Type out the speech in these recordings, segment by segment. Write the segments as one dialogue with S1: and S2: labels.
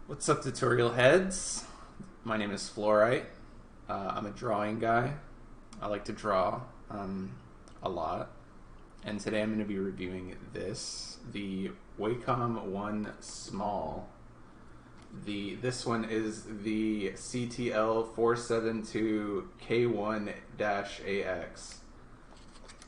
S1: What's up, tutorial heads? My name is Fluorite. I'm a drawing guy. I like to draw a lot. And today I'm going to be reviewing the Wacom One Small. This one is the CTL 472K1-AX.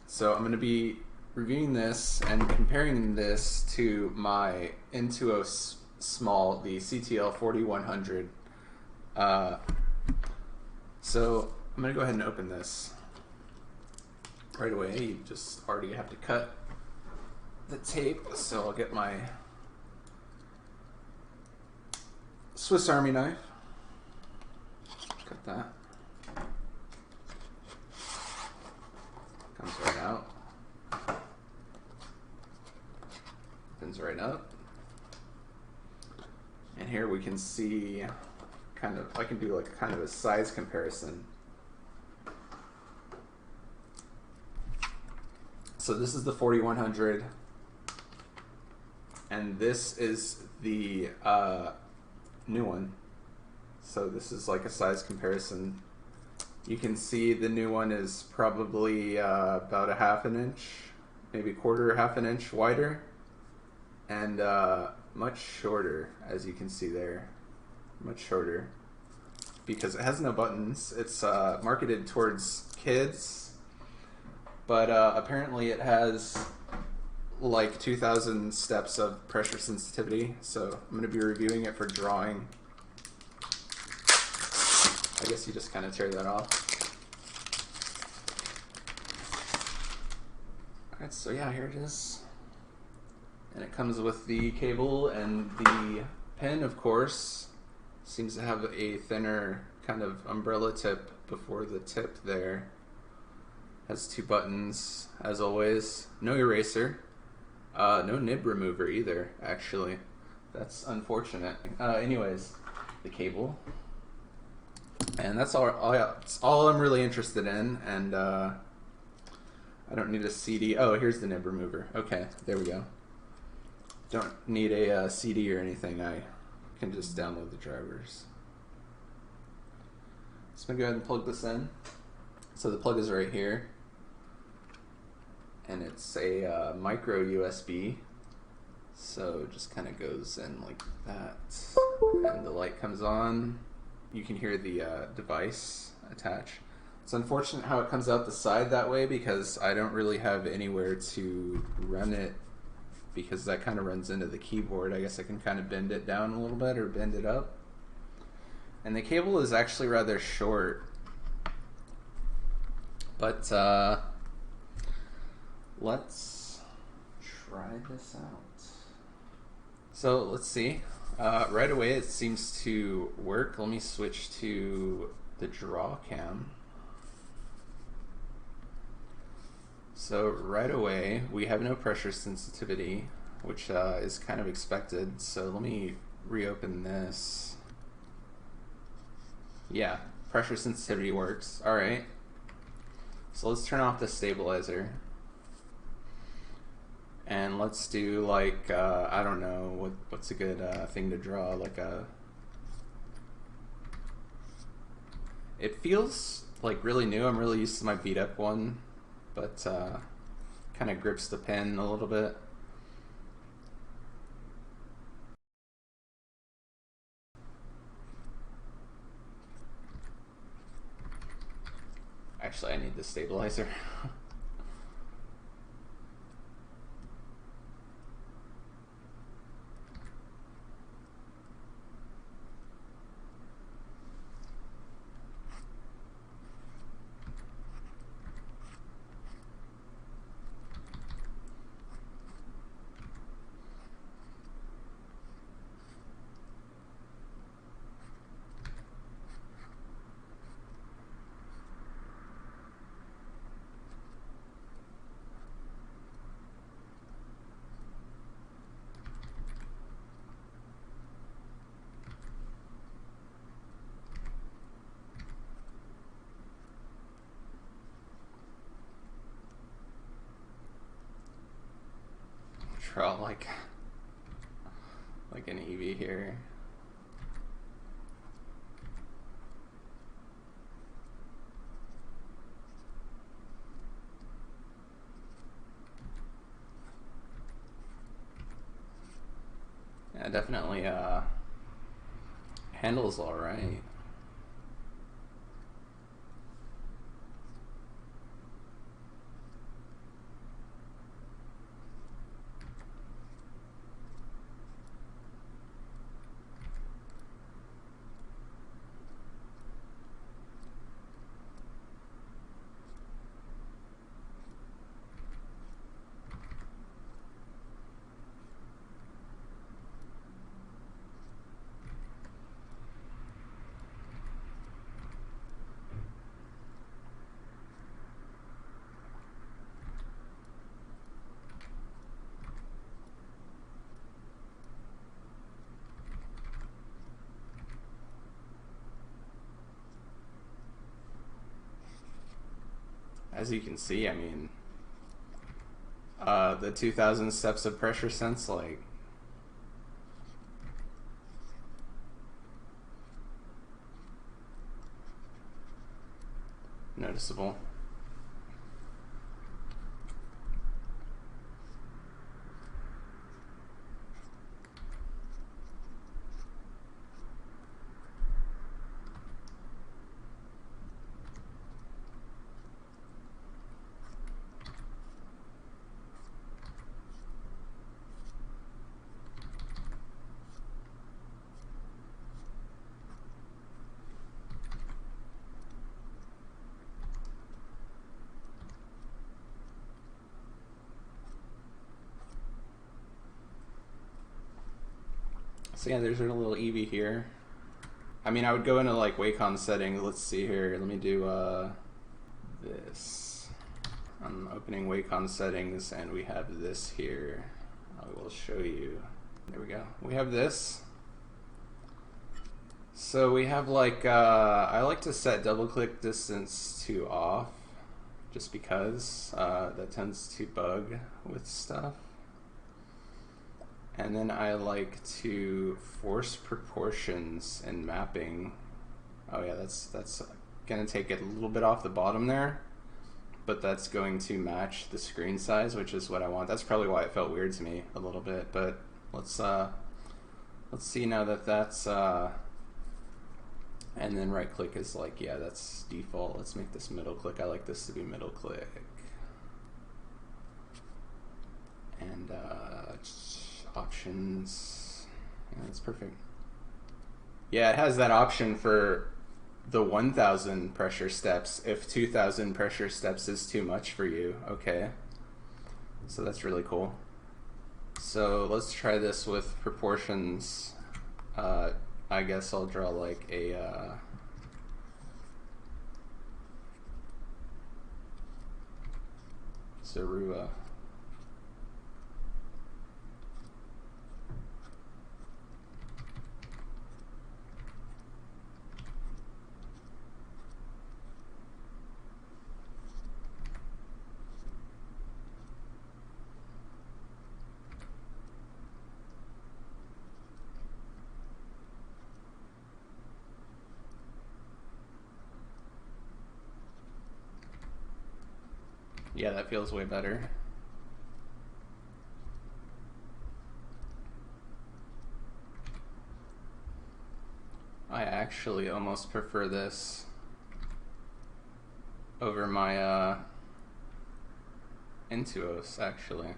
S1: So I'm going to be reviewing this and comparing this to my Intuos Small, the CTL 4100. So I'm going to go ahead and open this right away. You just already have to cut the tape, so I'll get my Swiss Army knife. Cut that. Comes right out. Opens right up. And here we can see I can do like kind of a size comparison. So this is the 4100, and this is the new one. So this is like a size comparison. You can see the new one is probably about a ½ inch, maybe ½ inch wider, and much shorter, as you can see there. Much shorter, because it has no buttons. It's marketed towards kids, but apparently it has like 2,000 steps of pressure sensitivity, so I'm going to be reviewing it for drawing. I guess you just kind of tear that off. Alright, so yeah, here it is. And it comes with the cable and the pen, of course. Seems to have a thinner kind of umbrella tip before the tip there. Has 2 buttons, as always. No eraser. No nib remover either, actually. That's unfortunate. Anyways, the cable. And that's all I'm really interested in. And I don't need a CD. Oh, here's the nib remover. Okay, there we go. Don't need a CD or anything. I can just download the drivers. So I'm going to go ahead and plug this in. So the plug is right here. And it's a micro USB. So it just kind of goes in like that. And the light comes on. You can hear the device attach. It's unfortunate how it comes out the side that way, because I don't really have anywhere to run it, because that kind of runs into the keyboard. I guess I can kind of bend it down a little bit or bend it up. And the cable is actually rather short. But let's try this out. So let's see. Right away it seems to work. Let me switch to the draw cam. So right away we have no pressure sensitivity, which is kind of expected. So let me reopen this. Yeah, pressure sensitivity works. Alright. So let's turn off the stabilizer. And let's do like, I don't know, what's a good thing to draw? Like it feels like really new. I'm really used to my beat up one, but kind of grips the pen a little bit. Actually, I need the stabilizer. Draw like an Eevee here. It definitely handles all right. As you can see, I mean, the 2,000 steps of pressure sense, like, noticeable. So yeah, there's a little Eevee here. I mean, I would go into like Wacom settings. Let's see here. Let me do this. I'm opening Wacom settings, and we have this here. I will show you. There we go. We have this. So we have like, I like to set double click distance to off, just because that tends to bug with stuff. And then I like to force proportions and mapping. Oh yeah, that's gonna take it a little bit off the bottom there, but that's going to match the screen size, which is what I want. That's probably why it felt weird to me a little bit, but let's see now that that's and then right click is like, yeah, that's default. Let's make this middle click. I like this to be middle click. And options, yeah, that's perfect. Yeah, it has that option for the 1,000 pressure steps if 2,000 pressure steps is too much for you. Okay, so that's really cool. So let's try this with proportions. I guess I'll draw like a Zorua. Yeah, that feels way better. I actually almost prefer this over my intuos, actually.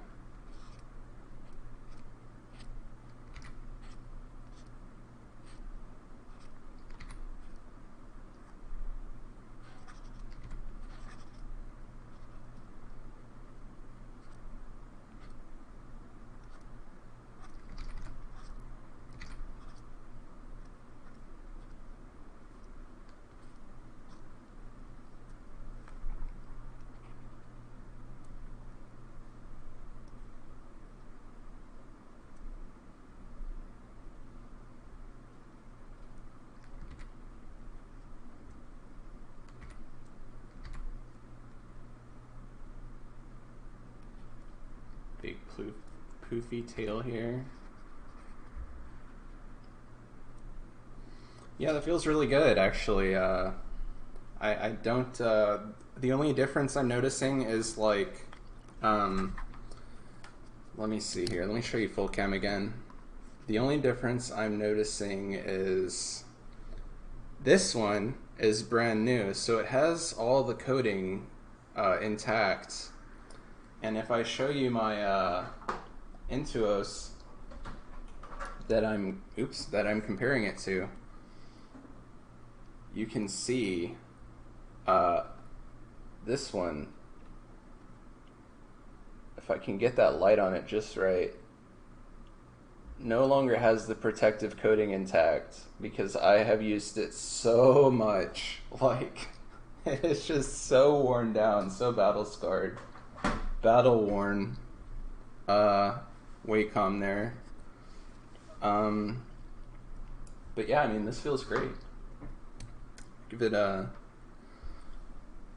S1: Big poofy tail here. Yeah, that feels really good, actually. I don't, the only difference I'm noticing is like, let me see here. Let me show you full cam again. The only difference I'm noticing is this one is brand new, so it has all the coding intact. And if I show you my intuos that I'm comparing it to, you can see this one, if I can get that light on it just right, no longer has the protective coating intact because I have used it so much. Like, it's just so worn down, so battle scarred, battle worn. Wacom there. But yeah, I mean, this feels great. Give it a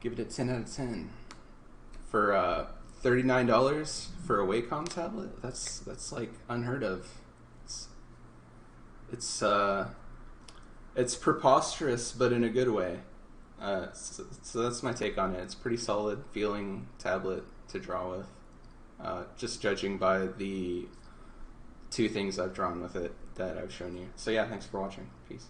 S1: 10 out of 10 for $39 for a Wacom tablet. That's like unheard of. It's preposterous, but in a good way. So that's my take on it. It's a pretty solid feeling tablet to draw with. Just judging by the two things I've drawn with it that I've shown you. So yeah, thanks for watching. Peace.